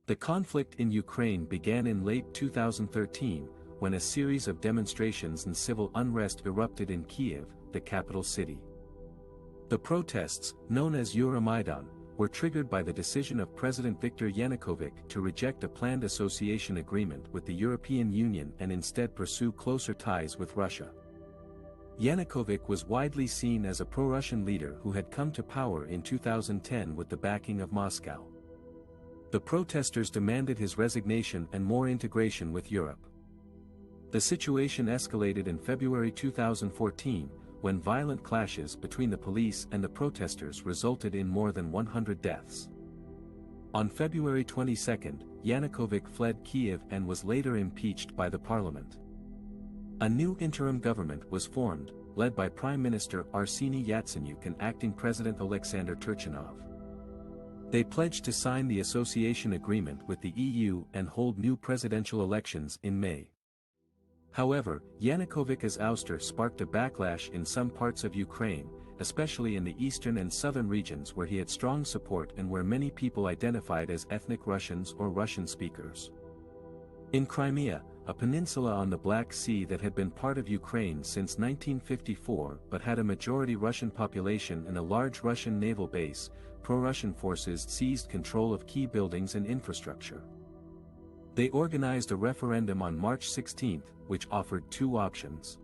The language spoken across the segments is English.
The conflict in Ukraine began in late 2013, when a series of demonstrations and civil unrest erupted in Kyiv, the capital city. The protests, known as Euromaidan, were triggered by the decision of President Viktor Yanukovych to reject a planned association agreement with the European Union and instead pursue closer ties with Russia. Yanukovych was widely seen as a pro-Russian leader who had come to power in 2010 with the backing of Moscow. The protesters demanded his resignation and more integration with Europe. The situation escalated in February 2014, when violent clashes between the police and the protesters resulted in more than 100 deaths. On February 22, Yanukovych fled Kyiv and was later impeached by the parliament. A new interim government was formed, led by Prime Minister Arseniy Yatsenyuk and acting President Alexander Turchinov. They pledged to sign the association agreement with the EU and hold new presidential elections in May. However, Yanukovych's ouster sparked a backlash in some parts of Ukraine, especially in the eastern and southern regions where he had strong support and where many people identified as ethnic Russians or Russian speakers. In Crimea, a peninsula on the Black Sea that had been part of Ukraine since 1954 but had a majority Russian population and a large Russian naval base, pro-Russian forces seized control of key buildings and infrastructure. They organized a referendum on March 16, which offered two options: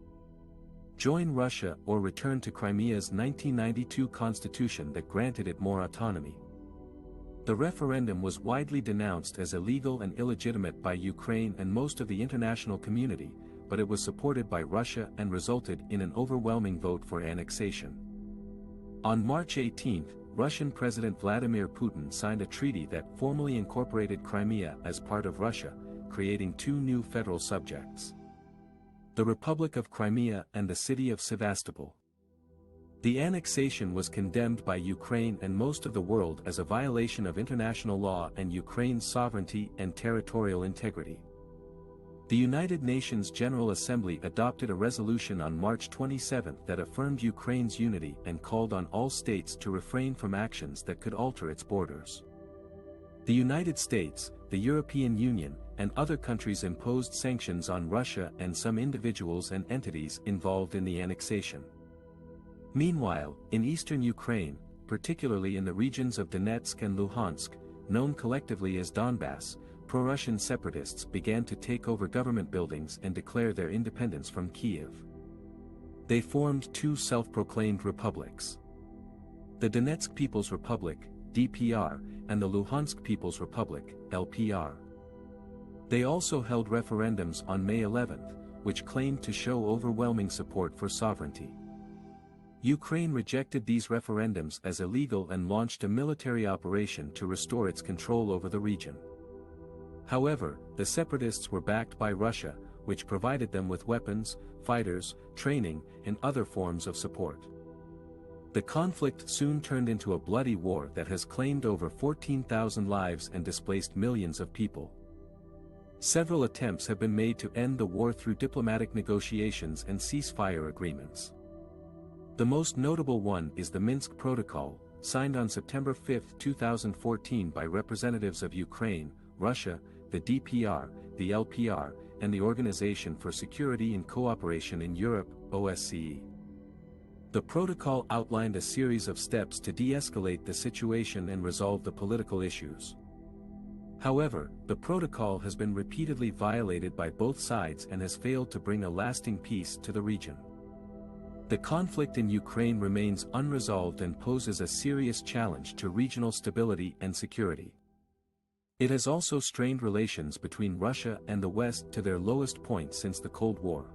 join Russia or return to Crimea's 1992 constitution that granted it more autonomy. The referendum was widely denounced as illegal and illegitimate by Ukraine and most of the international community, but it was supported by Russia and resulted in an overwhelming vote for annexation. On March 18, Russian President Vladimir Putin signed a treaty that formally incorporated Crimea as part of Russia, creating two new federal subjects: the Republic of Crimea and the city of Sevastopol. The annexation was condemned by Ukraine and most of the world as a violation of international law and Ukraine's sovereignty and territorial integrity. The United Nations General Assembly adopted a resolution on March 27 that affirmed Ukraine's unity and called on all states to refrain from actions that could alter its borders. The United States, the European Union, and other countries imposed sanctions on Russia and some individuals and entities involved in the annexation. Meanwhile, in eastern Ukraine, particularly in the regions of Donetsk and Luhansk, known collectively as Donbas, pro-Russian separatists began to take over government buildings and declare their independence from Kyiv. They formed two self-proclaimed republics: the Donetsk People's Republic, DPR, and the Luhansk People's Republic, LPR. They also held referendums on May 11, which claimed to show overwhelming support for sovereignty. Ukraine rejected these referendums as illegal and launched a military operation to restore its control over the region. However, the separatists were backed by Russia, which provided them with weapons, fighters, training, and other forms of support. The conflict soon turned into a bloody war that has claimed over 14,000 lives and displaced millions of people. Several attempts have been made to end the war through diplomatic negotiations and ceasefire agreements. The most notable one is the Minsk Protocol, signed on September 5, 2014 by representatives of Ukraine, Russia, the DPR, the LPR, and the Organization for Security and Cooperation in Europe, OSCE. The protocol outlined a series of steps to de-escalate the situation and resolve the political issues. However, the protocol has been repeatedly violated by both sides and has failed to bring a lasting peace to the region. The conflict in Ukraine remains unresolved and poses a serious challenge to regional stability and security. It has also strained relations between Russia and the West to their lowest point since the Cold War.